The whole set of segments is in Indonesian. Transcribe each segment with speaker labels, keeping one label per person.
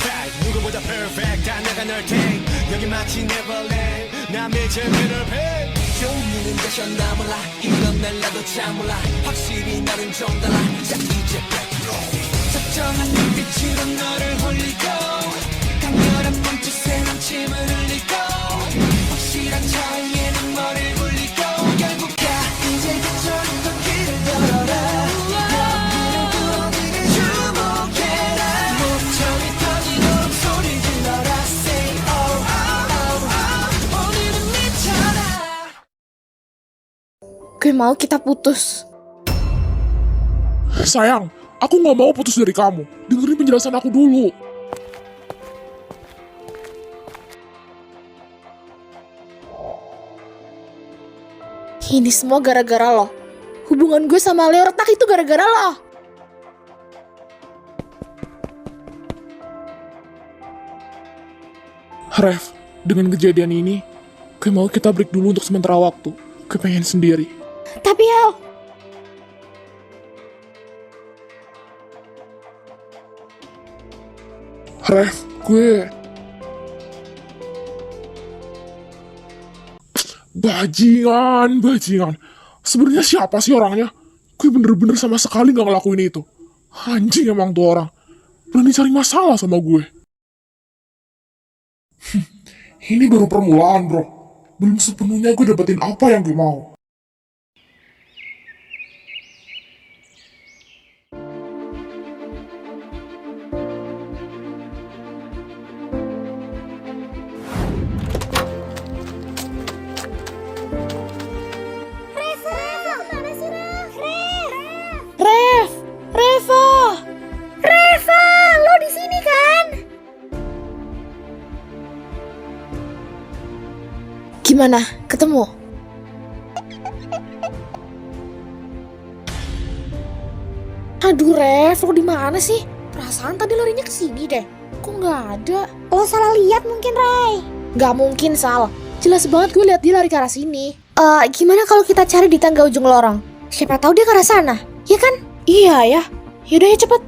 Speaker 1: perfect 누구보다 perfect 다 내가 널 take 여기 마치 Neverland 남의 재미를 배 좋은 것이었나 몰라 이런 날 나도 잘 몰라 확실히 너는 좀 달라 자 이제 적정한 눈빛으로 너를 홀리고 강렬한 몸짓에 남침을 흘리고 확실한 차이에는 머리를 굴리고 결국 야 이제 그쳐부터 길을 걸어라 여기를 뚫어지게 주목해라 목청이 터지도록 소리 질러라 Say oh oh oh oh 오늘은 미쳐라.
Speaker 2: Gue mau kita putus.
Speaker 3: Sayang, aku gak mau putus dari kamu. Dengerin penjelasan aku dulu.
Speaker 2: Ini semua gara-gara lo. Hubungan gue sama Leo retak itu gara-gara lo.
Speaker 3: Ref, dengan kejadian ini, gue mau kita break dulu untuk sementara waktu. Gue pengen sendiri.
Speaker 2: Tapi Al,
Speaker 3: Ref, gue... Bajingan. Sebenarnya siapa sih orangnya? Gue bener-bener sama sekali gak ngelakuin itu. Anjing emang tuh orang. Berani cari masalah sama gue. Ini baru permulaan, bro. Belum sepenuhnya gue dapetin apa yang gue mau.
Speaker 2: Reva, lo di sini kan? Gimana? Ketemu? Aduh Rev, lo di mana sih? Perasaan tadi larinya ke sini deh. Kok nggak ada?
Speaker 4: Lo salah lihat mungkin, Ray.
Speaker 2: Nggak mungkin, Sal. Jelas banget gue lihat dia lari ke arah sini. Gimana kalau kita cari di tangga ujung lorong? Siapa tahu dia ke arah sana, ya kan? Iya ya. Yaudah ya cepet.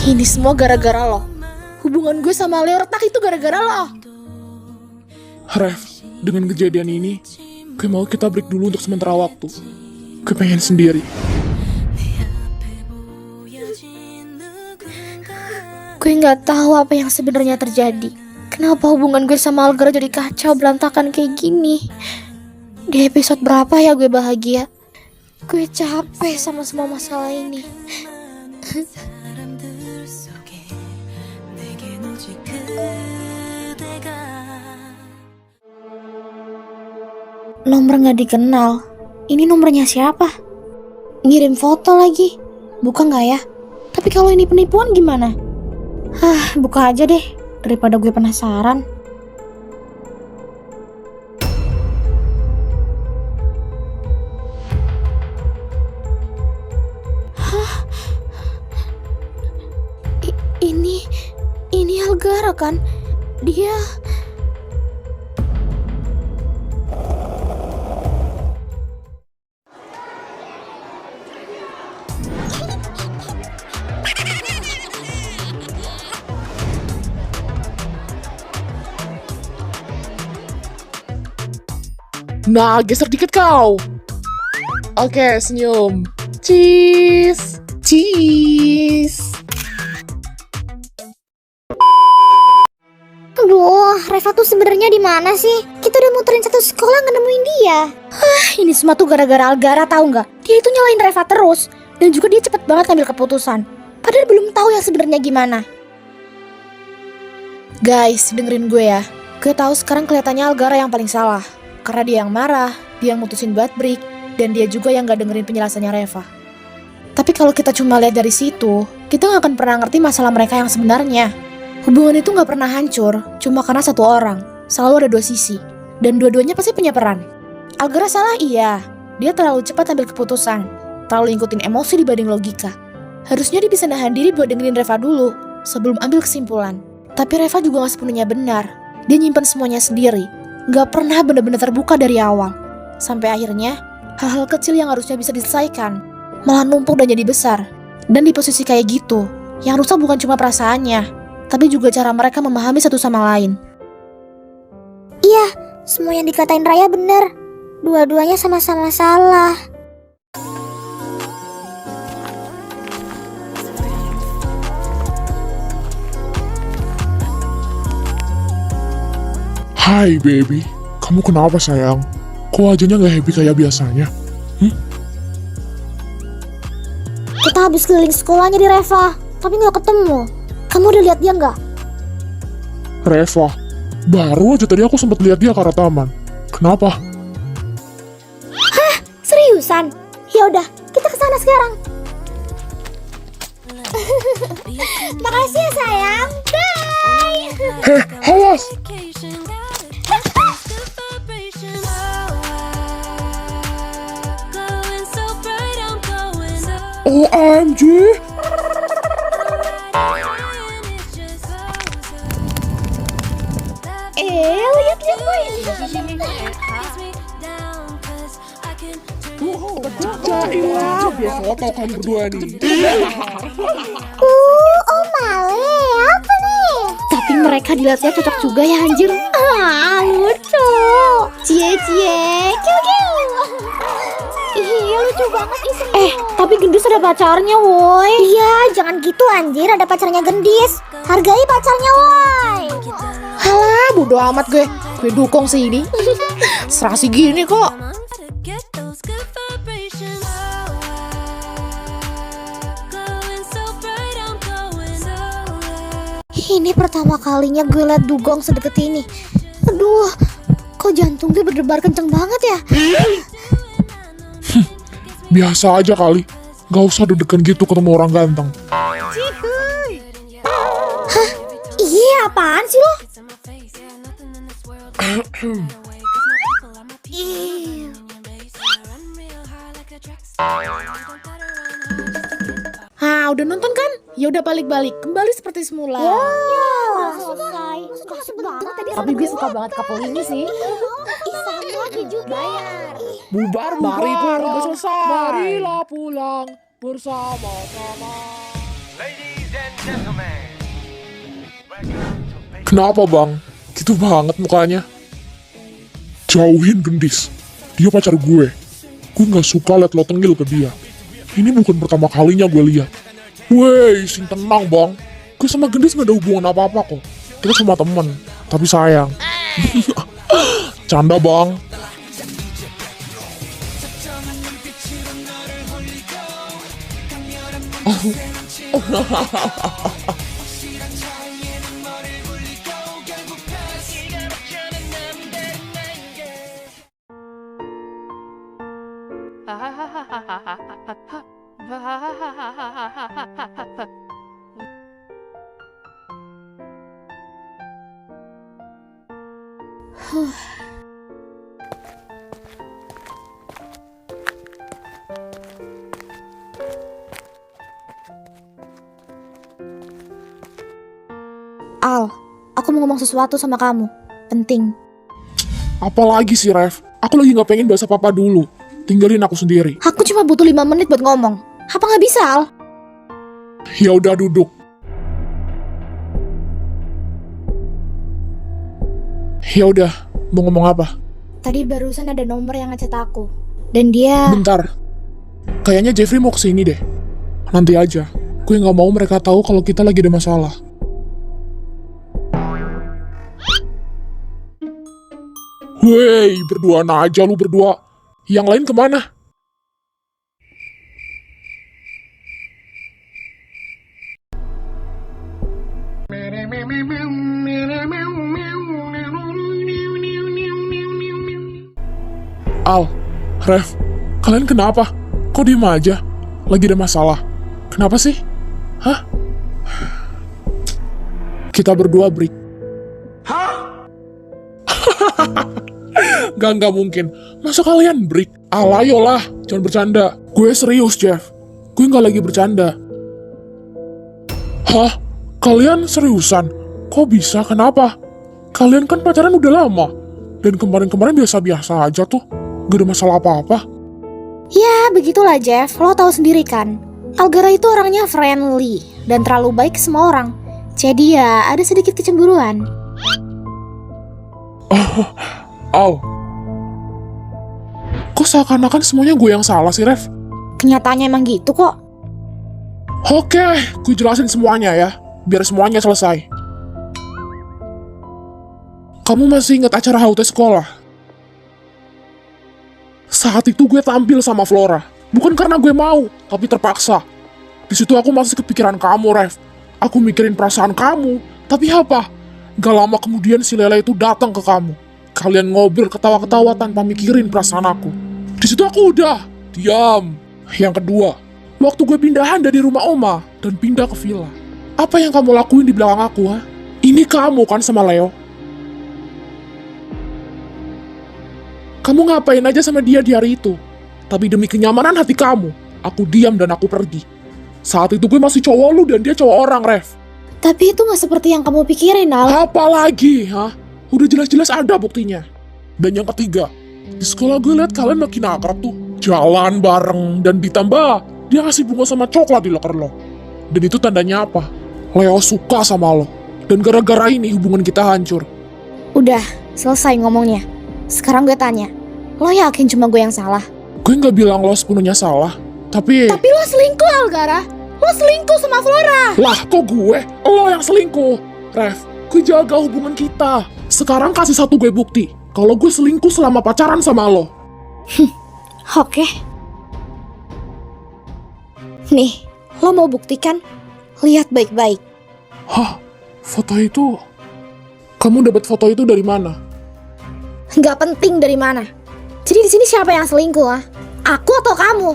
Speaker 2: Ini semua gara-gara lo. Hubungan gue sama Leo retak itu gara-gara lo.
Speaker 3: Ref, dengan kejadian ini, gue mau kita break dulu untuk sementara waktu. Gue pengen sendiri.
Speaker 2: Gue nggak tahu apa yang sebenarnya terjadi. Kenapa hubungan gue sama Algar jadi kacau berantakan kayak gini? Di episode berapa ya gue bahagia? Gue capek sama semua masalah ini. Nomor nggak dikenal. Ini nomornya siapa? Ngirim foto lagi. Buka nggak ya? Tapi kalau ini penipuan gimana? Buka aja deh, daripada gue penasaran. Ini Algara kan? Dia...
Speaker 3: Nah, geser dikit kau. Oke, senyum. Cheese.
Speaker 4: Aduh, Reva tuh sebenarnya di mana sih? Kita udah muterin satu sekolah nggak nemuin dia.
Speaker 2: Ini semua tuh gara-gara Algara, tahu nggak? Dia itu nyalain Reva terus. Dan juga dia cepet banget ngambil keputusan. Padahal belum tahu yang sebenarnya gimana. Guys, dengerin gue ya. Gue tahu sekarang kelihatannya Algara yang paling salah. Karena dia yang marah, dia yang mutusin buat break, dan dia juga yang gak dengerin penjelasannya Reva. Tapi kalau kita cuma lihat dari situ, kita gak akan pernah ngerti masalah mereka yang sebenarnya. Hubungan itu gak pernah hancur, cuma karena satu orang. Selalu ada dua sisi, dan dua-duanya pasti punya peran. Algara salah iya, dia terlalu cepat ambil keputusan, terlalu ngikutin emosi dibanding logika. Harusnya dia bisa nahan diri buat dengerin Reva dulu, sebelum ambil kesimpulan. Tapi Reva juga gak sepenuhnya benar. Dia nyimpen semuanya sendiri, gak pernah benar-benar terbuka dari awal. Sampai akhirnya, hal-hal kecil yang harusnya bisa diselesaikan malah numpuk dan jadi besar. Dan di posisi kayak gitu, yang rusak bukan cuma perasaannya, tapi juga cara mereka memahami satu sama lain.
Speaker 4: Iya, semua yang dikatain Raya bener. Dua-duanya sama-sama salah.
Speaker 3: Hai baby, kamu kenapa sayang? Kok wajahnya gak happy kayak biasanya?
Speaker 4: Kita habis keliling sekolahnya di Reva, tapi nggak ketemu. Kamu udah lihat dia nggak?
Speaker 3: Reva, baru aja tadi aku sempat lihat dia ke arah taman. Kenapa?
Speaker 4: Seriusan? Ya udah, kita ke sana sekarang. Makasih ya sayang. Bye.
Speaker 3: Heh, awas! OMG!
Speaker 4: Lihat boy.
Speaker 3: Jailah, biar foto kan berdua nih.
Speaker 4: Oh Male, apa nih?
Speaker 2: Tapi mereka dilihatnya cocok juga ya anjir.
Speaker 4: Lucu. Cie, kiu. Iya, lucu banget iseng.
Speaker 2: Tapi Gendis ada pacarnya woi.
Speaker 4: Iya, jangan gitu anjir, ada pacarnya Gendis. Hargai pacarnya, woi.
Speaker 2: Halah, bodo amat gue. Gue dukung sih ini. Serasi gini kok.
Speaker 4: Ini pertama kalinya gue liat dugong sedekat ini. Aduh, kok jantung gue berdebar kenceng banget ya?
Speaker 3: Biasa aja kali. Gak usah deg-degan gitu ketemu orang ganteng.
Speaker 4: Iya, apaan sih lo?
Speaker 2: Udah nonton kan? Ya udah balik-balik, kembali seperti semula.
Speaker 4: Selesai. Kasih banget tadi.
Speaker 2: Tapi gue suka banget couple ini sih.
Speaker 4: Sama aku juga. Bayar.
Speaker 3: Bubar, mari pulang. Udah selesai. Marilah pulang bersama-sama.
Speaker 1: Ladies and gentlemen,
Speaker 3: Kenapa bang? Gitu banget mukanya. Jauhin Gendis. Dia pacar gue. Gue gak suka liat lo tengil ke dia. Ini bukan pertama kalinya gue lihat. Wey, sing tenang bang. Gue sama Gendis gak ada hubungan apa-apa kok. Kita cuma temen. Tapi sayang. Canda bang.
Speaker 2: Al, aku mau ngomong sesuatu sama kamu. Penting.
Speaker 3: Apalagi sih Rev? Aku lagi gak pengen bahasa papa dulu. Tinggalin aku sendiri.
Speaker 2: Aku cuma butuh 5 menit buat ngomong. Apa gak bisa, Al?
Speaker 3: Ya udah duduk. Ya udah, mau ngomong apa?
Speaker 2: Tadi barusan ada nomor yang ngechat aku. Dan dia...
Speaker 3: Bentar. Kayaknya Jeffrey mau kesini deh. Nanti aja. Gue gak mau mereka tahu kalau kita lagi ada masalah. Wey, berduaan aja lu berdua. Yang lain kemana? Al, Rev, kalian kenapa? Kok diem aja? Lagi ada masalah? Kenapa sih? Hah? Kita berdua break. Gak mungkin. Masa kalian break? Ayolah, jangan bercanda. Gue serius, Jeff. Gue gak lagi bercanda. Hah? Kalian seriusan? Kok bisa? Kenapa? Kalian kan pacaran udah lama. Dan kemarin-kemarin biasa-biasa aja tuh. Gak ada masalah apa-apa.
Speaker 4: Ya, begitulah Jeff. Lo tahu sendiri kan. Algara itu orangnya friendly dan terlalu baik ke semua orang. Jadi ya, ada sedikit kecemburuan.
Speaker 3: Al. Kok seakan-akan semuanya gue yang salah sih, Ref?
Speaker 4: Kenyataannya emang gitu kok.
Speaker 3: Oke, gue jelasin semuanya ya. Biar semuanya selesai. Kamu masih ingat acara HUT sekolah? Saat itu gue tampil sama Flora. Bukan karena gue mau, tapi terpaksa. Di situ aku masih kepikiran kamu, Ref. Aku mikirin perasaan kamu. Tapi apa? Gak lama kemudian si Lela itu datang ke kamu. Kalian ngobrol ketawa-ketawa tanpa mikirin perasaan aku. Di situ aku udah diam. Yang kedua, waktu gue pindahan dari rumah Oma dan pindah ke villa. Apa yang kamu lakuin di belakang aku, ha? Ini kamu kan sama Leo? Kamu ngapain aja sama dia di hari itu? Tapi demi kenyamanan hati kamu, aku diam dan aku pergi. Saat itu gue masih cowok lu dan dia cowok orang, Ref.
Speaker 4: Tapi itu gak seperti yang kamu pikirin, Al.
Speaker 3: Apa lagi, ha? Udah jelas-jelas ada buktinya. Dan yang ketiga, di sekolah gue liat kalian makin akrab tuh. Jalan bareng, dan ditambah dia ngasih bunga sama coklat di loker lo. Dan itu tandanya apa? Leo suka sama lo. Dan gara-gara ini hubungan kita hancur.
Speaker 4: Udah, selesai ngomongnya. Sekarang gue tanya, lo yakin cuma gue yang salah?
Speaker 3: Gue nggak bilang lo sepenuhnya salah, tapi
Speaker 4: Tapi lo selingkuh, Algara. Lo selingkuh sama Flora.
Speaker 3: lah kok gue? Lo yang selingkuh. Ref, gue jaga hubungan kita. Sekarang kasih satu gue bukti kalau gue selingkuh selama pacaran sama lo.
Speaker 4: Oke. Nih, lo mau buktikan? Lihat baik-baik.
Speaker 3: Hah? Foto itu? Kamu dapat foto itu dari mana?
Speaker 4: Gak penting dari mana. Jadi di sini siapa yang selingkuh, ah? Aku atau kamu?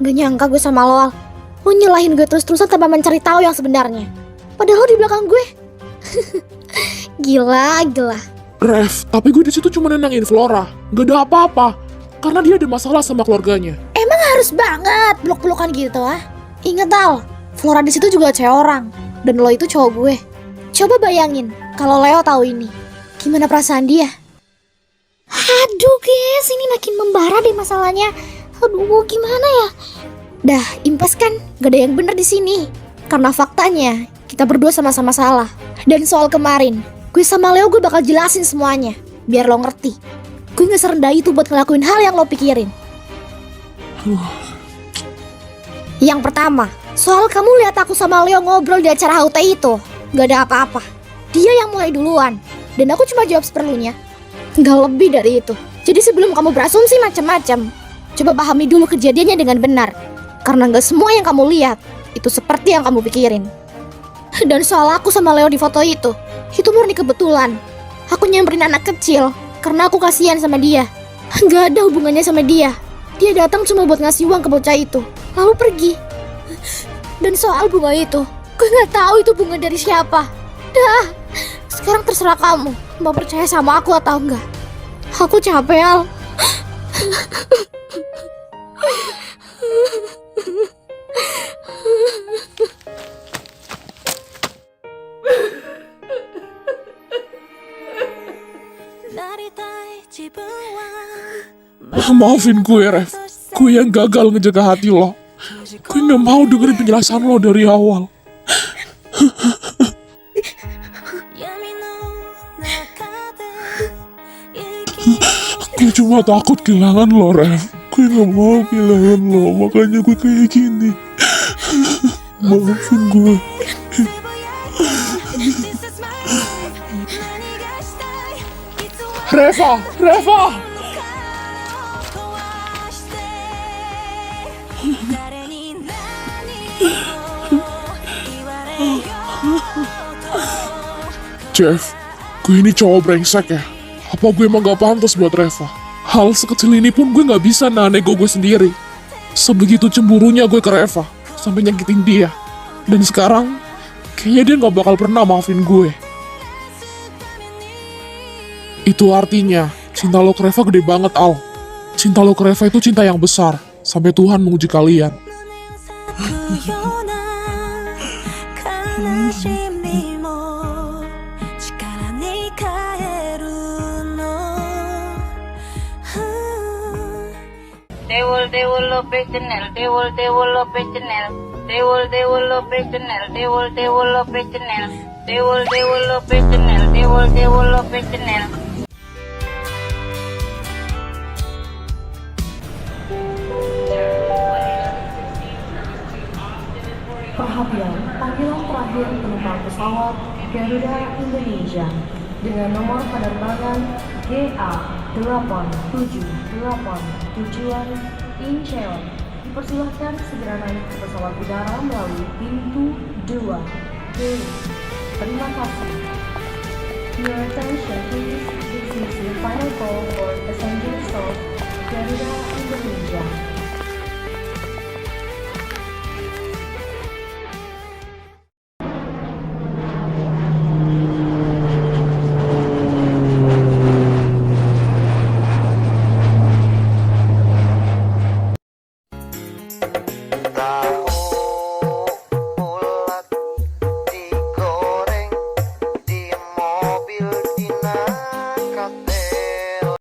Speaker 4: Gak nyangka gue sama lo, Al. Lo nyalahin gue terus-terusan tanpa mencari tahu yang sebenarnya. Padahal lo di belakang gue. Gila.
Speaker 3: Ref, tapi gue di situ cuma nenangin Flora. Gak ada apa-apa. Karena dia ada masalah sama keluarganya.
Speaker 4: Emang harus banget peluk-pelukan gitu, ah? Ingat, Al, Flora di situ juga cewek orang. Dan lo itu cowok gue. Coba bayangin kalau Leo tahu ini. Gimana perasaan dia? Aduh guys, ini makin membara deh masalahnya. Aduh, gimana ya? Dah, impas kan? Gak ada yang bener di sini. Karena faktanya, kita berdua sama-sama salah. Dan soal kemarin, gue sama Leo gue bakal jelasin semuanya. Biar lo ngerti. Gue gak serendah itu buat ngelakuin hal yang lo pikirin. Yang pertama, soal kamu lihat aku sama Leo ngobrol di acara HUT itu. Gak ada apa-apa. Dia yang mulai duluan. Dan aku cuma jawab seperlunya. Gak lebih dari itu. Jadi sebelum kamu berasumsi macam-macam, coba pahami dulu kejadiannya dengan benar. Karena gak semua yang kamu lihat itu seperti yang kamu pikirin. Dan soal aku sama Leo di foto itu murni kebetulan. Aku nyamperin anak kecil karena aku kasihan sama dia. Gak ada hubungannya sama dia. Dia datang cuma buat ngasih uang ke bocah itu, lalu pergi. Dan soal bunga itu, gue gak tahu itu bunga dari siapa. Dah, sekarang terserah kamu mau percaya sama aku atau enggak. Aku capek, Al.
Speaker 3: Maafin gue, Ref. Gue yang gagal ngejaga hati lo. Gue gak mau dengerin penjelasan lo dari awal. Gue cuma takut kehilangan lo, Ref. Gue gak mau kehilangan lo, makanya gue kayak gini. Maafin gue. Reva! Jeff, gue ini cowok brengsek ya? Apa gue emang gak pantas buat Reva? Hal sekecil ini pun gue gak bisa nahan ego gue sendiri. Sebegitu cemburunya gue ke Reva, sampai nyakitin dia. Dan sekarang, kayaknya dia gak bakal pernah maafin gue. Itu artinya, cinta lo ke Reva gede banget, Al. Cinta lo ke Reva itu cinta yang besar, sampai Tuhan menguji kalian.
Speaker 5: Dewol operational, Dewol operational, Dewol operational, Dewol operational, Dewol operational, Dewol operational.
Speaker 6: Perhatian, panggilan terakhir penumpang pesawat Garuda Indonesia dengan nomor penerbangan GA878 tujuan Incheon dipersilahkan segera naik ke pesawat udara melalui pintu 2 D. Terima kasih. Your attention please, this is the final call for passengers of Garuda Indonesia.
Speaker 7: Tahu bulat digoreng di mobil dinas katero.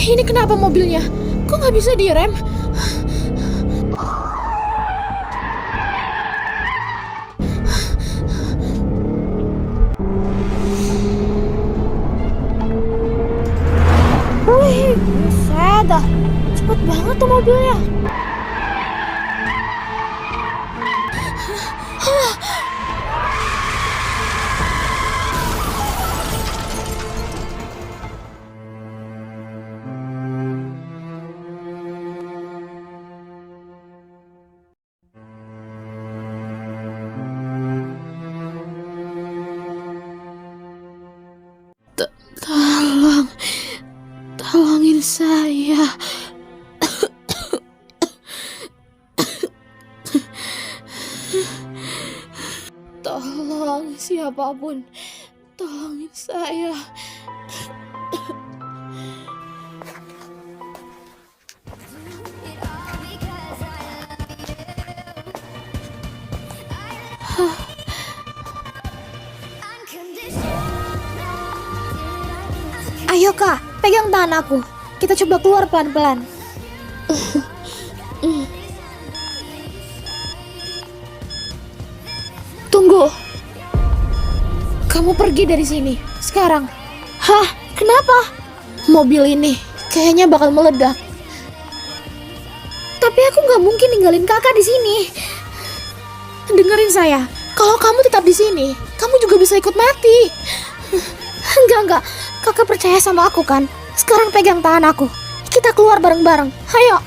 Speaker 2: Ini kenapa mobilnya? Kok nggak bisa direm? Wih, buset dah. Cepet banget tuh mobilnya. Tolongin saya. Tolong siapapun, tolongin saya.
Speaker 4: Ayo kak, pegang tangan aku. Kita coba keluar pelan-pelan.
Speaker 2: Tunggu. Kamu pergi dari sini sekarang.
Speaker 4: Hah? Kenapa?
Speaker 2: Mobil ini kayaknya bakal meledak.
Speaker 4: Tapi aku nggak mungkin ninggalin kakak di sini.
Speaker 2: Dengerin saya. Kalau kamu tetap di sini, kamu juga bisa ikut mati.
Speaker 4: Enggak. Kakak percaya sama aku kan? Sekarang pegang tangan aku. Kita keluar bareng-bareng. Ayo.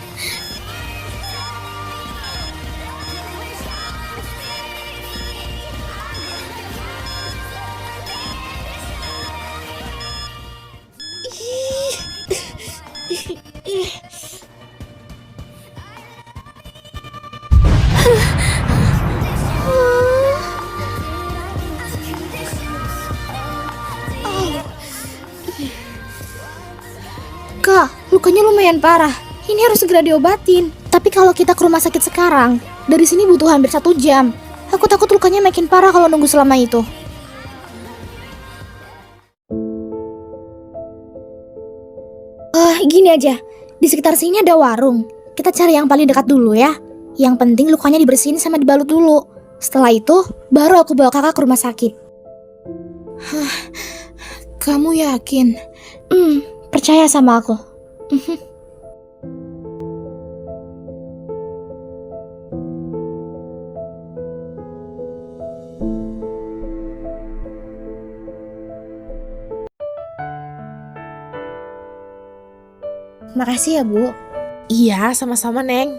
Speaker 4: Kak, lukanya lumayan parah. Ini harus segera diobatin. Tapi kalau kita ke rumah sakit sekarang, dari sini butuh hampir 1 jam. Aku takut lukanya makin parah kalau nunggu selama itu. Gini aja. Di sekitar sini ada warung. Kita cari yang paling dekat dulu ya. Yang penting lukanya dibersihin sama dibalut dulu. Setelah itu, baru aku bawa kakak ke rumah sakit.
Speaker 2: Kamu yakin?
Speaker 4: Percaya sama aku. Makasih ya, Bu.
Speaker 2: Iya, sama-sama, Neng.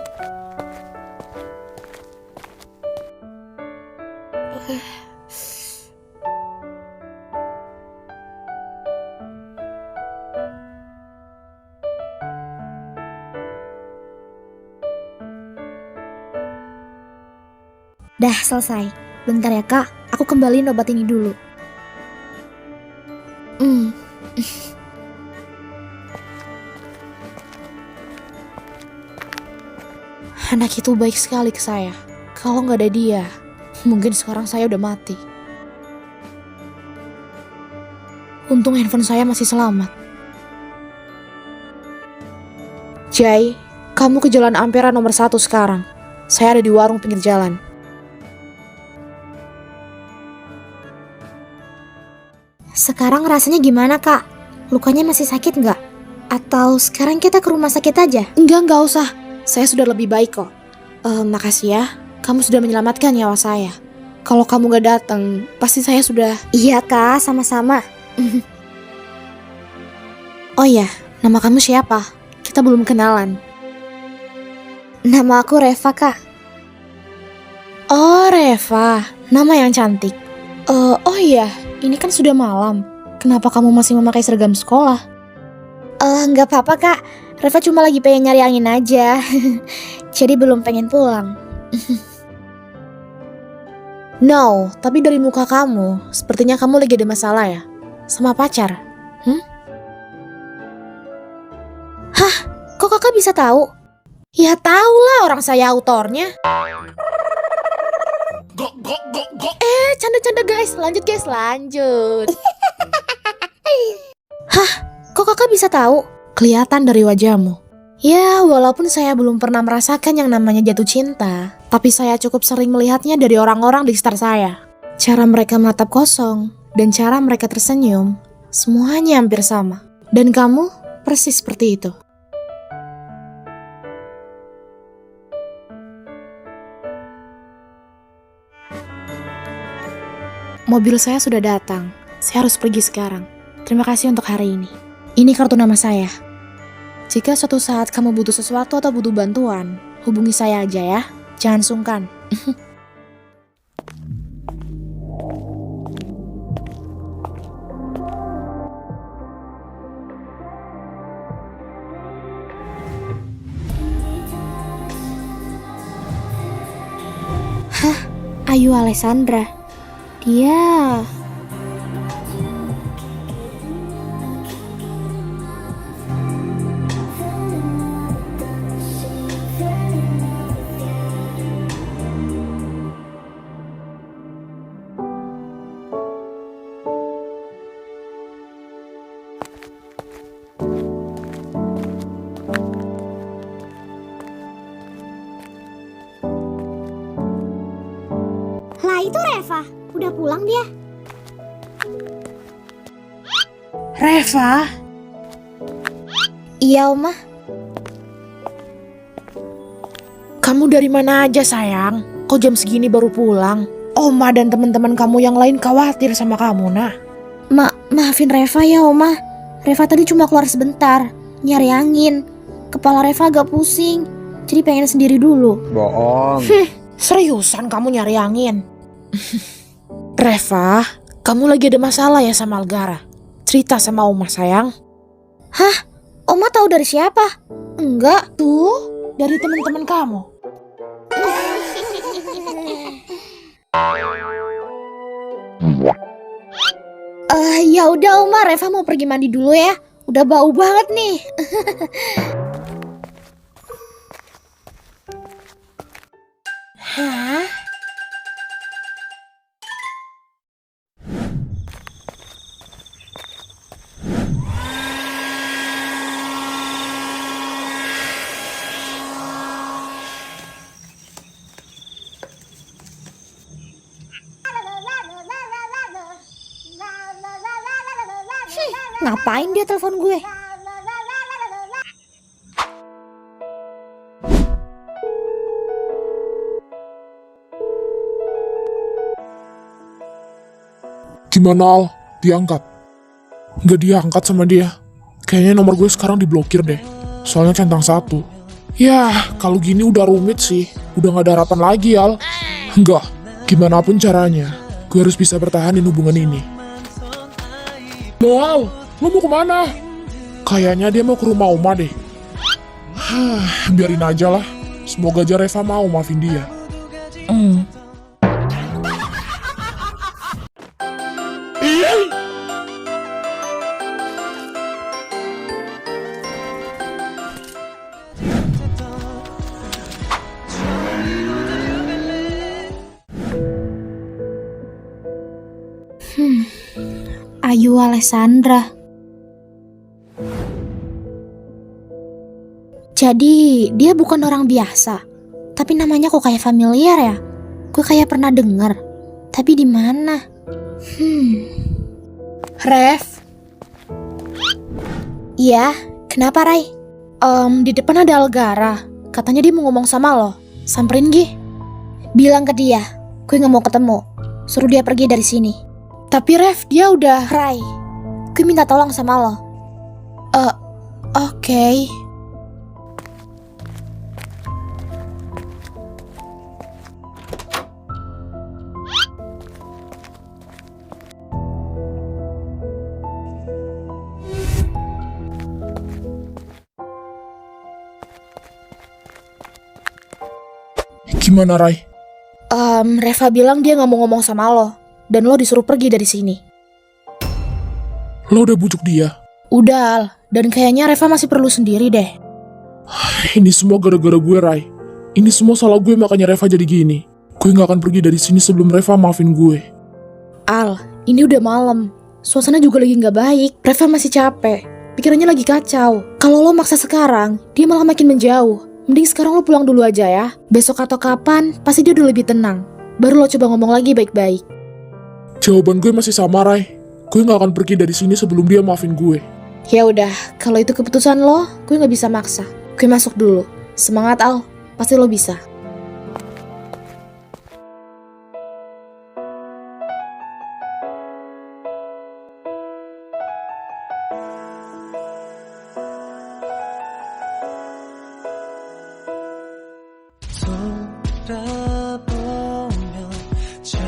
Speaker 4: Dah selesai. Bentar ya kak, aku kembaliin obat ini dulu.
Speaker 2: Anak itu baik sekali ke saya. Kalau nggak ada dia, mungkin sekarang saya udah mati. Untung handphone saya masih selamat. Jai, kamu ke Jalan Ampera nomor 1 sekarang. Saya ada di warung pinggir jalan.
Speaker 4: Sekarang rasanya gimana kak? Lukanya masih sakit nggak? Atau sekarang kita ke rumah sakit aja?
Speaker 2: Enggak usah. Saya sudah lebih baik kok. Makasih ya, kamu sudah menyelamatkan nyawa saya. Kalau kamu gak datang, pasti saya sudah...
Speaker 4: Iya kak, sama-sama.
Speaker 2: Oh iya, nama kamu siapa? Kita belum kenalan.
Speaker 4: Nama aku Reva kak.
Speaker 2: Oh, Reva, nama yang cantik. Oh iya, ini kan sudah malam. Kenapa kamu masih memakai seragam sekolah?
Speaker 4: Nggak apa-apa kak. Reva cuma lagi pengen nyari angin aja. Jadi belum pengen pulang.
Speaker 2: No, tapi dari muka kamu, sepertinya kamu lagi ada masalah ya? Sama pacar?
Speaker 4: Hah? Kok kakak bisa tahu?
Speaker 2: Ya tahu lah, orang saya autornya. Canda-canda guys, lanjut.
Speaker 4: Hah? Kok kakak bisa tahu?
Speaker 2: Kelihatan dari wajahmu. Ya, walaupun saya belum pernah merasakan yang namanya jatuh cinta, tapi saya cukup sering melihatnya dari orang-orang di sekitar saya. Cara mereka menatap kosong, dan cara mereka tersenyum, semuanya hampir sama. Dan kamu persis seperti itu. Mobil saya sudah datang. Saya harus pergi sekarang. Terima kasih untuk hari ini. Ini kartu nama saya. Jika suatu saat kamu butuh sesuatu atau butuh bantuan, hubungi saya aja ya. Jangan sungkan.
Speaker 4: Ayu Alessandra. Dia... Lah itu Reva, udah pulang dia.
Speaker 2: Reva?
Speaker 4: Iya Oma.
Speaker 2: Kamu dari mana aja sayang? Kok jam segini baru pulang? Oma dan teman-teman kamu yang lain khawatir sama kamu, nah.
Speaker 4: Maafin Reva ya Oma. Reva tadi cuma keluar sebentar, nyari angin. Kepala Reva agak pusing, jadi pengen sendiri dulu.
Speaker 7: Bohong.
Speaker 2: Seriusan kamu nyari angin? Reva, kamu lagi ada masalah ya sama Algara? Cerita sama Oma sayang.
Speaker 4: Hah? Oma tahu dari siapa? Enggak.
Speaker 2: Tuh, dari teman-teman kamu.
Speaker 4: Ya udah Oma, Reva mau pergi mandi dulu ya. Udah bau banget nih.
Speaker 2: Hah?
Speaker 4: Ngapain dia telepon gue?
Speaker 3: Gimana Al? Diangkat? Nggak diangkat sama dia. Kayaknya nomor gue sekarang diblokir deh. Soalnya centang 1. Ya, kalau gini udah rumit sih. Udah gak ada harapan lagi, Al. Enggak, gimana pun caranya, gue harus bisa bertahanin hubungan ini. Lo, Al, lo mau kemana? Kayaknya dia mau ke rumah Oma deh. Biarin aja lah. Semoga aja Reva mau maafin dia.
Speaker 4: Ayu Alessandra. Jadi dia bukan orang biasa, tapi namanya kok kayak familiar ya? Gue kayak pernah denger. Tapi di mana?
Speaker 2: Rev,
Speaker 4: Iya, kenapa Rai?
Speaker 2: di depan ada Algara. Katanya dia mau ngomong sama lo. Samperin Gi.
Speaker 4: Bilang ke dia, gue gak mau ketemu. Suruh dia pergi dari sini.
Speaker 2: Tapi Rev, dia udah...
Speaker 4: Rai, gue minta tolong sama lo.
Speaker 2: Oke.
Speaker 3: Gimana, Rai?
Speaker 2: Reva bilang dia gak mau ngomong sama lo. Dan lo disuruh pergi dari sini.
Speaker 3: Lo udah bujuk dia?
Speaker 2: Udah, Al. Dan kayaknya Reva masih perlu sendiri deh.
Speaker 3: Ini semua gara-gara gue, Rai. Ini semua salah gue, makanya Reva jadi gini. Gue gak akan pergi dari sini sebelum Reva maafin gue.
Speaker 2: Al, ini udah malam. Suasana juga lagi gak baik. Reva masih capek. Pikirannya lagi kacau. Kalau lo maksa sekarang, dia malah makin menjauh. Mending sekarang lo pulang dulu aja ya. Besok atau kapan, pasti dia udah lebih tenang. Baru lo coba ngomong lagi baik-baik.
Speaker 3: Jawaban gue masih sama, Rai. Gue gak akan pergi dari sini sebelum dia maafin gue.
Speaker 2: Ya udah, kalau itu keputusan lo, gue gak bisa maksa. Gue masuk dulu. Semangat, Al. Pasti lo bisa.
Speaker 1: 돌아보면 참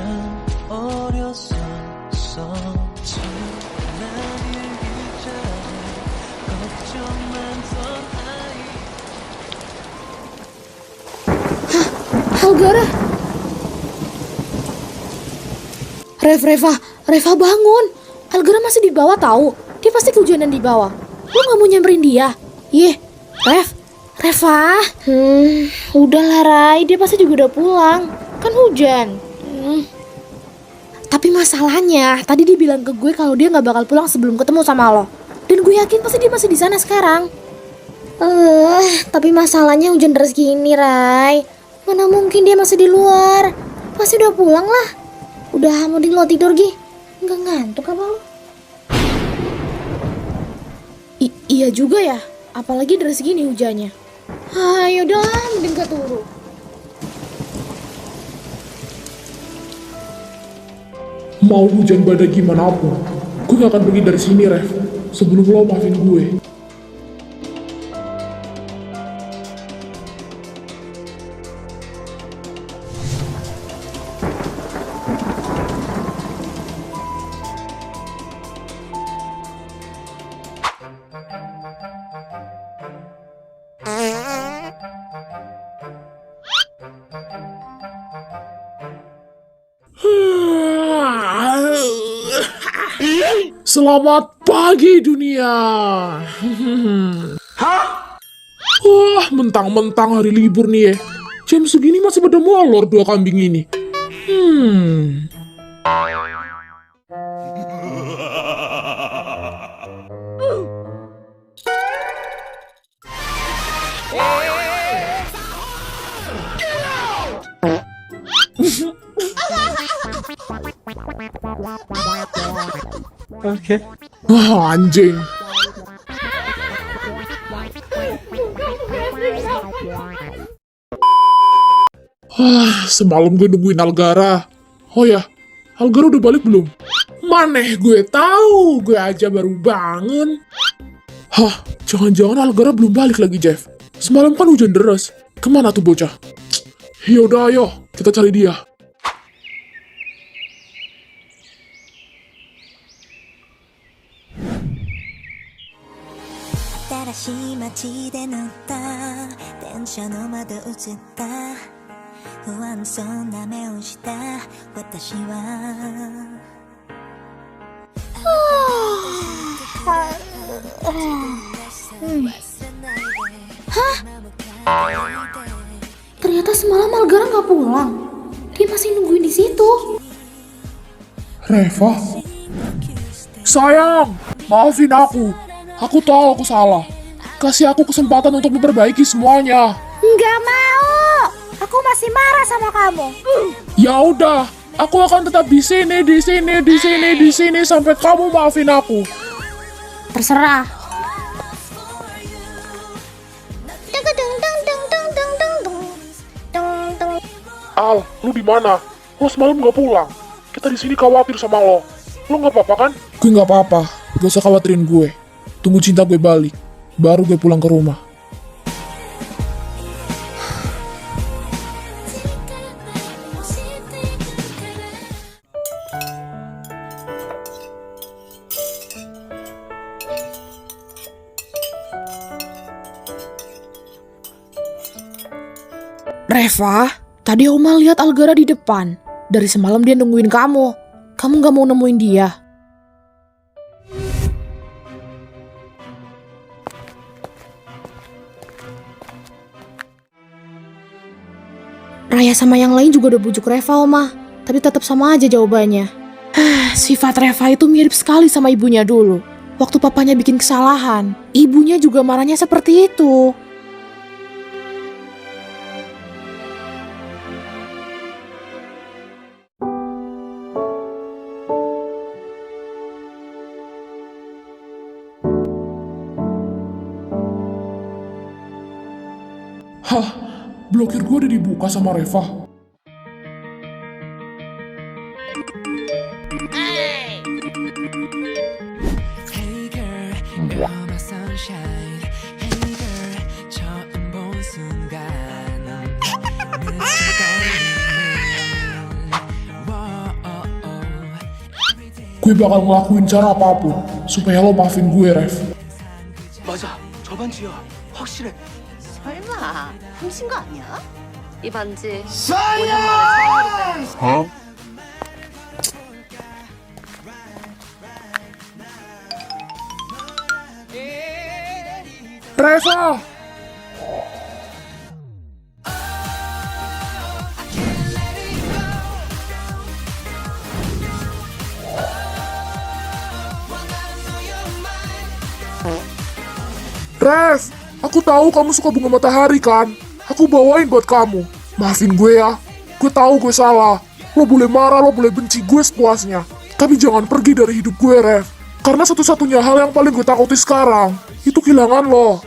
Speaker 1: 어렸었어 지난 일기장에 걱정 많던 아이
Speaker 2: Algara. Reva bangun. Algara masih di bawah tahu. Dia pasti kehujanan di bawah. Lo gak mau nyamperin dia? Reva. Udahlah Rai, dia pasti juga udah pulang. Kan hujan. Tapi masalahnya, tadi dia bilang ke gue kalau dia gak bakal pulang sebelum ketemu sama lo. Dan gue yakin pasti dia masih di sana sekarang.
Speaker 4: Tapi masalahnya hujan deras gini, Rai. Mana mungkin dia masih di luar. Pasti udah pulang lah. Udah, mending lo tidur, Gi. Nggak ngantuk apa lo?
Speaker 2: Iya juga ya, apalagi deras gini hujannya. Yaudahlah, mending gak turun.
Speaker 3: Mau hujan badai gimana pun, gue gak akan pergi dari sini, Rev. Sebelum lo maafin gue. Selamat pagi dunia. Wah, mentang-mentang hari libur nih ya. Jam segini masih pada molor dua kambing ini. Wah, anjing. Semalam gue nungguin Algara. Oh ya, Algara udah balik belum? Maneh gue tahu, gue aja baru bangun. Hah, jangan-jangan Algara belum balik lagi, Jeff. Semalam kan hujan deras. Kemana tuh bocah? Yaudah ayo, kita cari dia.
Speaker 4: Ternyata semalam Algara nggak pulang. Dia masih nungguin di situ.
Speaker 3: Reva? Sayang, maafin aku. Aku tahu aku salah. Kasih aku kesempatan untuk memperbaiki semuanya.
Speaker 4: Nggak mau. Aku masih marah sama kamu.
Speaker 3: Ya udah, aku akan tetap di sini sampai kamu maafin aku.
Speaker 4: Terserah.
Speaker 3: Al, lu di mana? Lo semalam nggak pulang. Kita di sini khawatir sama lo. Lo nggak apa-apa kan? Gue nggak apa-apa. Gak usah khawatirin gue. Tunggu cinta gue balik, baru gue pulang ke rumah.
Speaker 2: Reva, tadi Oma lihat Algara di depan. Dari semalam dia nungguin kamu. Kamu gak mau nemuin dia. Raya sama yang lain juga udah bujuk Reva, Oma. Tapi tetap sama aja jawabannya. Sifat Reva itu mirip sekali sama ibunya dulu. Waktu papanya bikin kesalahan, ibunya juga marahnya seperti itu.
Speaker 3: Hah, blokir gue udah dibuka sama Reva.
Speaker 1: Hey girl, you're my sunshine. Hey girl, 처음 본 순간 눈이 떨리네.
Speaker 3: Gue bakal ngelakuin cara apapun supaya lo maafin gue, Rev.
Speaker 8: 맞아, 저 반지야. 확실해.
Speaker 9: 설마 훔친 거 아니야? 이 반지
Speaker 3: Reva! Rev, aku tahu kamu suka bunga matahari kan? Aku bawain buat kamu. Maafin gue ya. Gue tahu gue salah. Lo boleh marah, lo boleh benci gue sepuasnya. Tapi jangan pergi dari hidup gue, Rev. Karena satu-satunya hal yang paling gue takuti sekarang, itu kehilangan lo.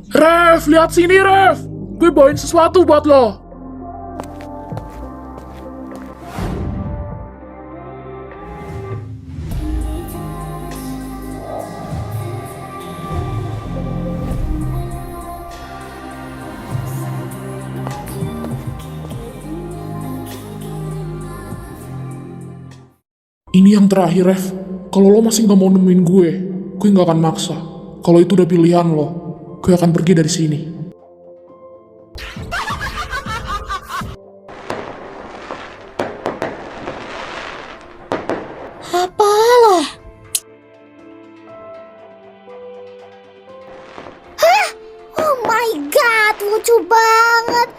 Speaker 3: Rev, lihat sini, Rev. Gue bawain sesuatu buat lo. Ini yang terakhir, Rev. Kalau lo masih gak mau nemuin gue gak akan maksa. Kalau itu udah pilihan lo, gue akan pergi dari sini.
Speaker 4: Apalah. Hah? Oh my god, lucu banget.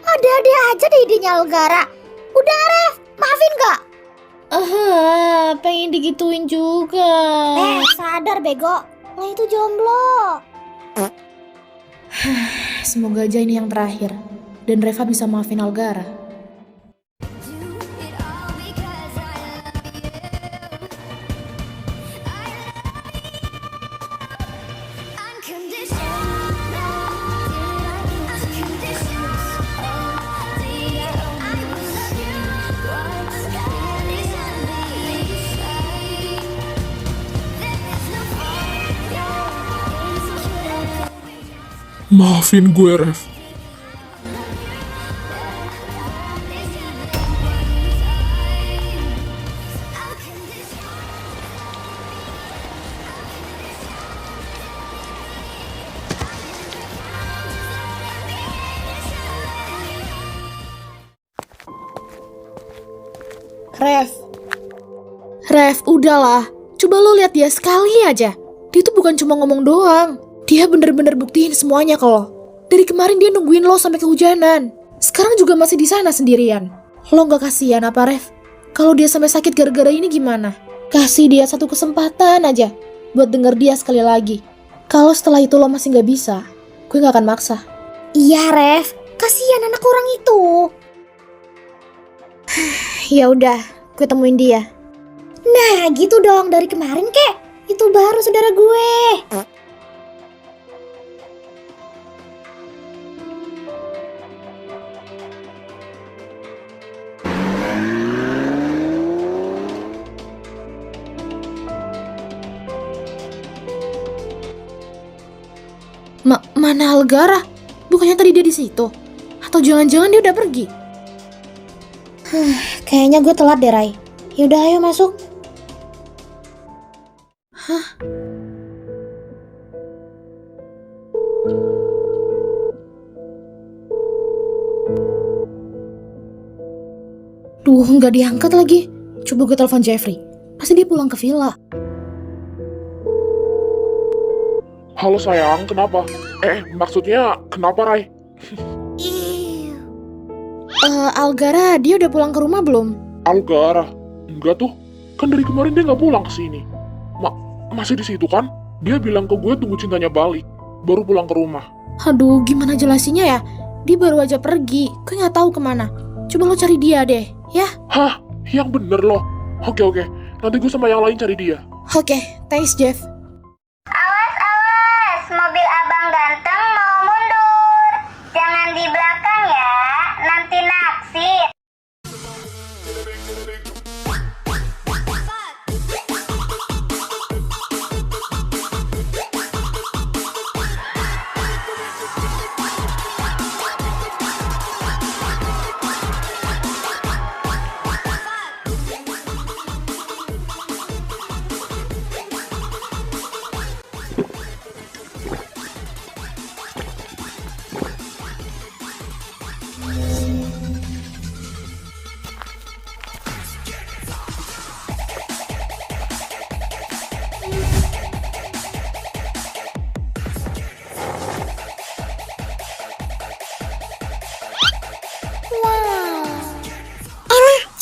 Speaker 4: Ada-ada aja deh idenya Algara. Udah, Rev, maafin gak?
Speaker 2: Pengen digituin juga.
Speaker 4: Sadar bego. Lo itu jomblo.
Speaker 2: Semoga aja ini yang terakhir. Dan Reva bisa maafin Algara.
Speaker 3: Maafin gue, Rev.
Speaker 2: Rev, udahlah. Coba lo lihat dia sekali aja. Dia tuh bukan cuma ngomong doang. Dia bener-bener buktiin semuanya ke lo. Dari kemarin dia nungguin lo sampai kehujanan. Sekarang juga masih di sana sendirian. Lo gak kasihan apa, Rev? Kalau dia sampai sakit gara-gara ini gimana? Kasih dia satu kesempatan aja buat denger dia sekali lagi. Kalau setelah itu lo masih gak bisa, gue gak akan maksa.
Speaker 4: Iya, Rev. Kasihan anak orang itu. Ya udah, gue temuin dia. Nah, gitu dong dari kemarin, kek. Itu baru saudara gue.
Speaker 2: Mana Algara? Bukannya tadi dia di situ? Atau jangan-jangan dia udah pergi?
Speaker 4: Kayaknya gue telat deh, Rai. Yaudah, ayo masuk.
Speaker 2: Duh, nggak diangkat lagi. Coba gue telepon Jeffrey. Pasti dia pulang ke villa.
Speaker 3: Halo sayang, kenapa? Maksudnya kenapa, Rai?
Speaker 2: Algara, dia udah pulang ke rumah belum?
Speaker 3: Algara? Enggak tuh. Kan dari kemarin dia nggak pulang ke sini. Masih di situ kan? Dia bilang ke gue tunggu cintanya balik, baru pulang ke rumah.
Speaker 2: Aduh, gimana jelasinnya ya? Dia baru aja pergi, gue nggak tahu kemana. Coba lo cari dia deh, ya?
Speaker 3: Hah? Yang bener loh. Oke. Nanti gue sama yang lain cari dia.
Speaker 2: Oke, thanks Jeff.
Speaker 5: Awas, mobil abang ganteng mau mundur. Jangan di belakang ya, nanti naksir.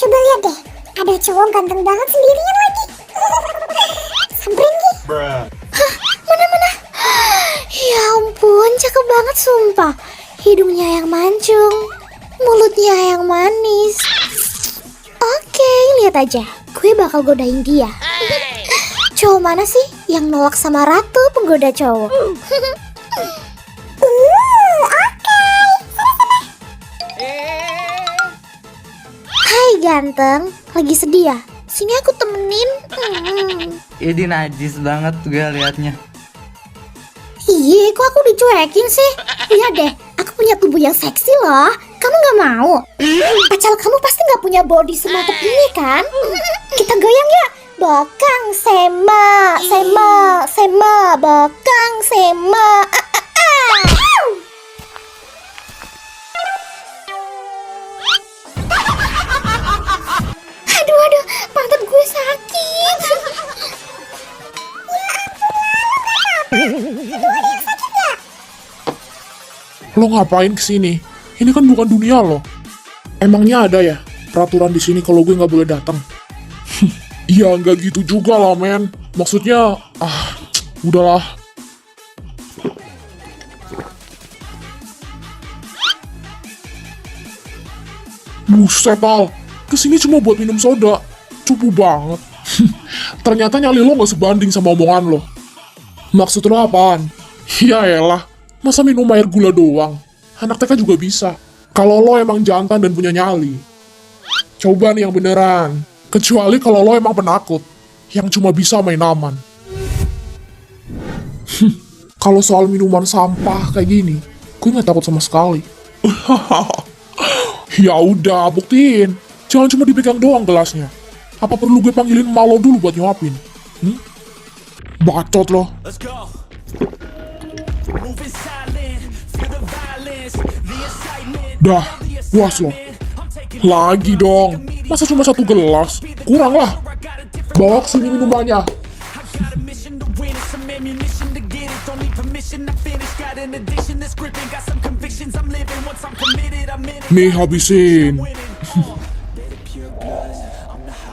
Speaker 4: Coba lihat deh. Ada cowok ganteng banget sendirian lagi. Samperin Gi. Mana? Ya ampun, cakep banget sumpah. Hidungnya yang mancung, mulutnya yang manis. Oke, lihat aja. Gue bakal godain dia. Cowok mana sih yang nolak sama ratu penggoda cowok? Hai ganteng, lagi sedih ya? Sini aku temenin.
Speaker 10: Ini najis banget gue liatnya.
Speaker 4: Iya, kok aku dicuekin sih? Lihat deh, aku punya tubuh yang seksi loh. Kamu gak mau? Pacar kamu pasti gak punya body semantap ini kan? Kita goyang ya. Bakang sema, bakang sema. Aduh, pantat gue sakit.
Speaker 3: Lo ngapain kesini? Ini kan bukan dunia lo. Emangnya ada ya peraturan di sini kalau gue nggak boleh datang? Iya, nggak gitu juga lah, men. Maksudnya, udahlah. Buset, Al. Kesini cuma buat minum soda. Cupu banget. Ternyata nyali lo nggak sebanding sama omongan lo. Maksud lo apaan? Ya elah, masa minum air gula doang? Anak TK juga bisa. Kalau lo emang jantan dan punya nyali. Coba nih yang beneran. Kecuali kalau lo emang penakut, yang cuma bisa main aman. Kalau soal minuman sampah kayak gini, gue nggak takut sama sekali. Ya udah, buktiin. Jangan cuma dipegang doang gelasnya. Apa perlu gue panggilin Malo dulu buat nyuapin? Bacot loh.
Speaker 1: Let's go. Moving silent, feel the violence, the excitement.
Speaker 3: Dah, puas loh. Lagi dong. Masa cuma 1 gelas? Kurang lah. Bawa kesini minumannya.
Speaker 1: Got a mission to win, it's some ammunition to get it. Don't need permission to finish. Got an addiction that's gripping, got some convictions I'm living. Once I'm committed, I'm in it.
Speaker 3: Nih, habisin.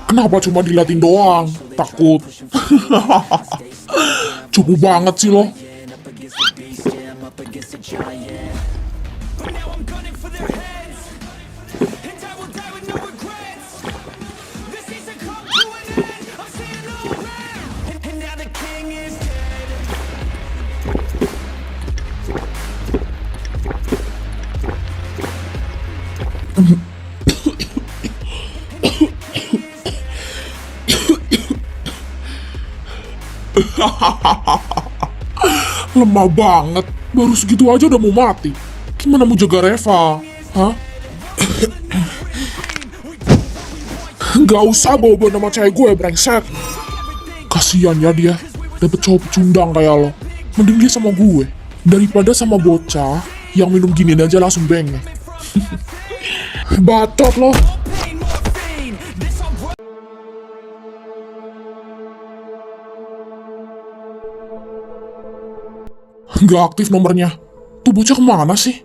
Speaker 3: Kenapa cuma diliatin doang? Takut. Cukup banget sih lo.
Speaker 1: But now I'm gunning for their heads, and I will die with no regrets. This season come to an end. I'm seeing no red, and now the king is dead.
Speaker 3: Lemah banget. Baru segitu aja udah mau mati. Gimana mau jaga Reva? Hah? Gak usah bawa-bawa nama cewek gue, brengsek. Kasian ya dia, dapet cowok pecundang kayak lo. Mending dia sama gue, daripada sama bocah yang minum giniin aja langsung bengek. Bacot lo. Gak aktif nomornya. Tuh bocah kemana sih?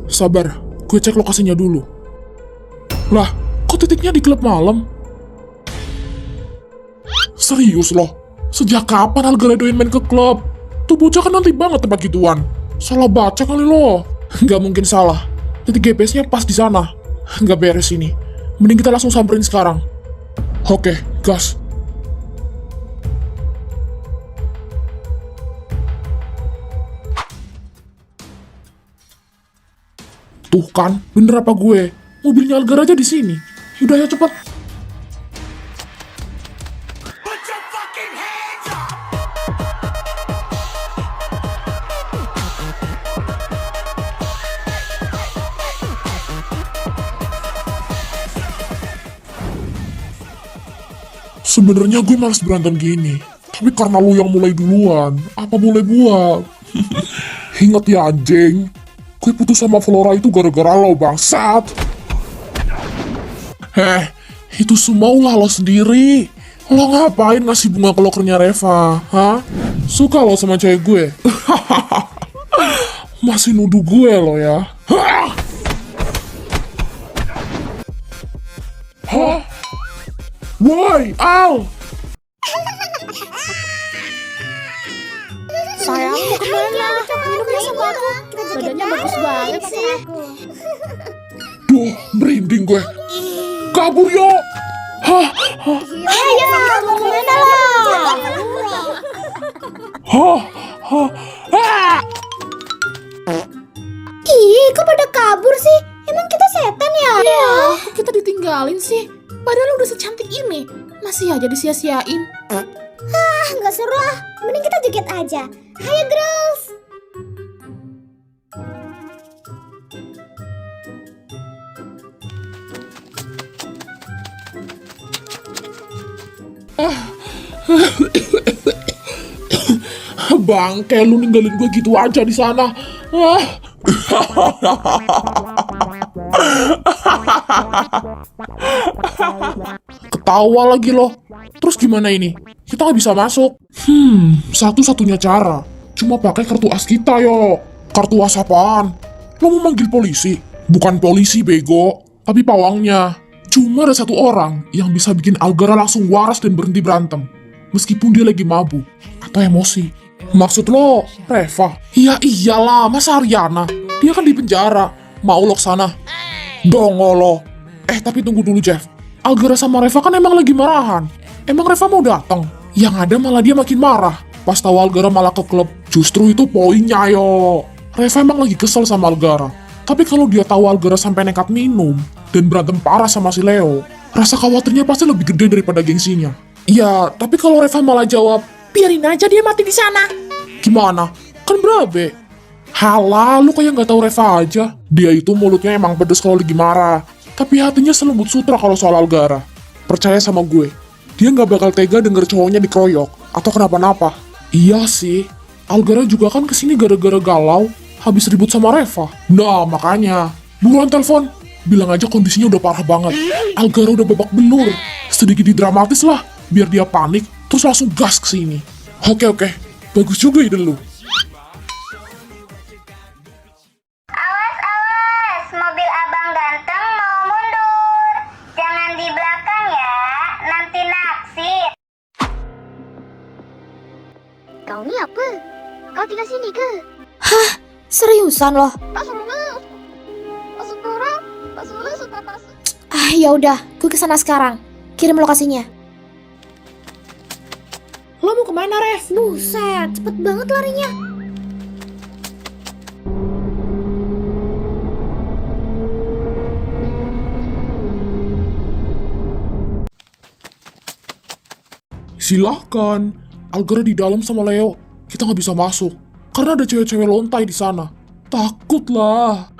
Speaker 3: Sabar, gue cek lokasinya dulu. Lah, kok titiknya di klub malam? Serius loh? Sejak kapan Algara doyan main ke klub? Tuh bocah kan nanti banget tempat gituan. Salah baca kali lo. Gak mungkin salah. Titik GPS-nya pas di sana. Gak beres ini. Mending kita langsung samperin sekarang. Oke, gas. Tuh kan, bener apa gue? Mobilnya Algar aja di sini. Yaudah ya cepet.
Speaker 1: Put your fucking hands up.
Speaker 3: Sebenarnya gue males berantem gini. Tapi karena lu yang mulai duluan, apa boleh buat? Ingat ya anjing, gue putus sama Flora itu gara-gara lo bangsat. Itu semua ulah lo sendiri. Lo ngapain ngasih bunga ke lokernya Reva? Hah? Suka lo sama cewek gue? Masih nuduh gue lo ya? Hah? Woi, Al!
Speaker 2: Sayang, mau kemana? Minumnya sama aku. Badannya bagus banget sih.
Speaker 3: Duh, merinding gue. Kabur yo! Hah?
Speaker 4: Ayo, mau kemana lo?
Speaker 3: Hah? Hah? Ah!
Speaker 4: Ih, kok pada kabur sih? Emang kita setan ya?
Speaker 2: Iya, kok kita ditinggalin sih? Padahal udah secantik ini. Masih aja disia-siain.
Speaker 4: Ah, nggak seru ah. Mending kita joget aja. Hayo girls.
Speaker 3: Bangke, lu ninggalin gue gitu aja di sana. Ah. Ketawa lagi loh. Terus gimana ini? Kita nggak bisa masuk. Satu-satunya cara cuma pakai kartu as kita yo. Kartu as apaan? Lo mau manggil polisi? Bukan polisi bego, tapi pawangnya. Cuma ada satu orang yang bisa bikin Algara langsung waras dan berhenti berantem. Meskipun dia lagi mabuk atau emosi. Maksud lo, Reva? Iya iyalah, masa Ariana? Dia kan di penjara. Mau lo kesana? Dongo lo. Tapi tunggu dulu Jeff. Algara sama Reva kan emang lagi marahan. Emang Reva mau datang? Yang ada malah dia makin marah. Pas tahu Algara malah ke klub. Justru itu poinnya yo. Reva emang lagi kesel sama Algara. Tapi kalau dia tahu Algara sampai nekat minum dan berantem parah sama si Leo, rasa khawatirnya pasti lebih gede daripada gengsinya. Ya, tapi kalau Reva malah jawab, biarin aja dia mati di sana. Gimana? Kan berabe. Halah, lu kayak nggak tahu Reva aja. Dia itu mulutnya emang pedes kalau lagi marah. Tapi hatinya selembut sutra kalau soal Algara. Percaya sama gue, dia nggak bakal tega denger cowoknya dikeroyok atau kenapa-napa. Iya sih, Algara juga kan kesini gara-gara galau, habis ribut sama Reva. Nah, makanya, buruan telepon. Bilang aja kondisinya udah parah banget. Algara udah babak belur. Sedikit didramatis lah, biar dia panik, terus langsung gas kesini. Oke, bagus juga ide lu.
Speaker 5: Awas, mobil abang ganteng mau mundur. Jangan di belakang ya, nanti naksir.
Speaker 4: Kau ini apa? Kau tinggal sini ke?
Speaker 2: Seriusan loh? Ya udah, gue kesana sekarang. Kirim lokasinya. Lo mau kemana, Rev?
Speaker 4: Buset, cepet banget larinya.
Speaker 3: Silahkan, Algara di dalam sama Leo. Kita nggak bisa masuk karena ada cewek-cewek lontai di sana. Takutlah.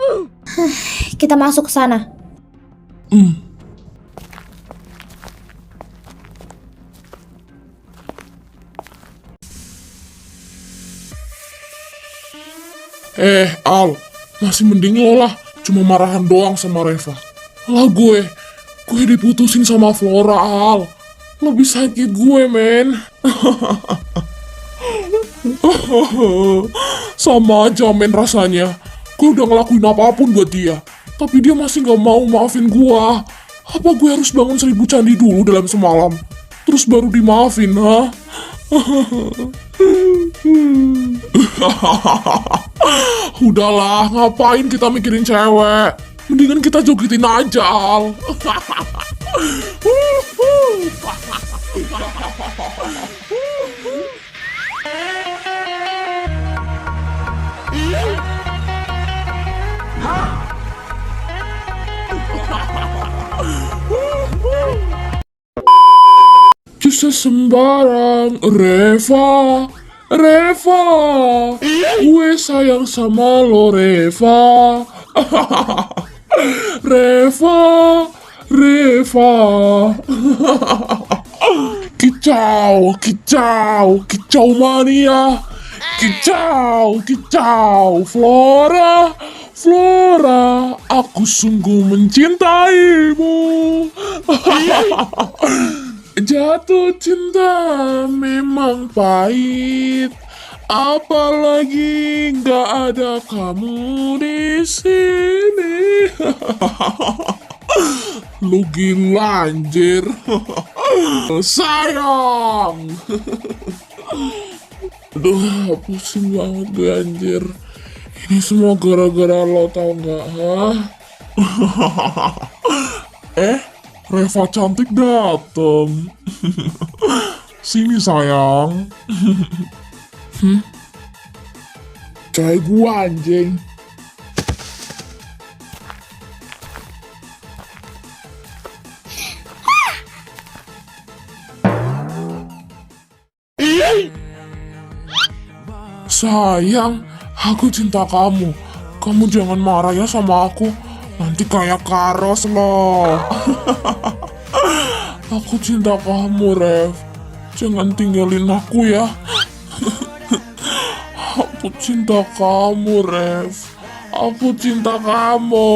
Speaker 2: Kita masuk ke sana.
Speaker 3: Al, masih mending lo lah, cuma marahan doang sama Reva. Lah gue diputusin sama Flora, Al. Lebih sakit gue, men. Sama aja, men, rasanya. Gue udah ngelakuin apapun buat dia, tapi dia masih gak mau maafin gue. Apa gue harus bangun 1000 candi dulu dalam semalam, terus baru dimaafin, ha? Udahlah, ngapain kita mikirin cewek? Mendingan kita jogetin aja, Al. Bisa sembarang, Reva, gue sayang sama lo, Reva. Reva. Kicau mania. Kicau, Flora, aku sungguh mencintaimu. Jatuh cinta memang pahit, apalagi nggak ada kamu di sini. Lu gila, anjir. Sayang. Aduh, pusing banget gue, anjir. Ini semua gara-gara lo, tau nggak, ha? Reva cantik dateng. Sini, sayang. Kayak gua, anjing. Sayang, aku cinta kamu. Kamu jangan marah ya sama aku. Nanti kayak Karos loh. Aku cinta kamu, Rev. Jangan tinggalin aku ya. Aku cinta kamu, Rev. Aku cinta kamu.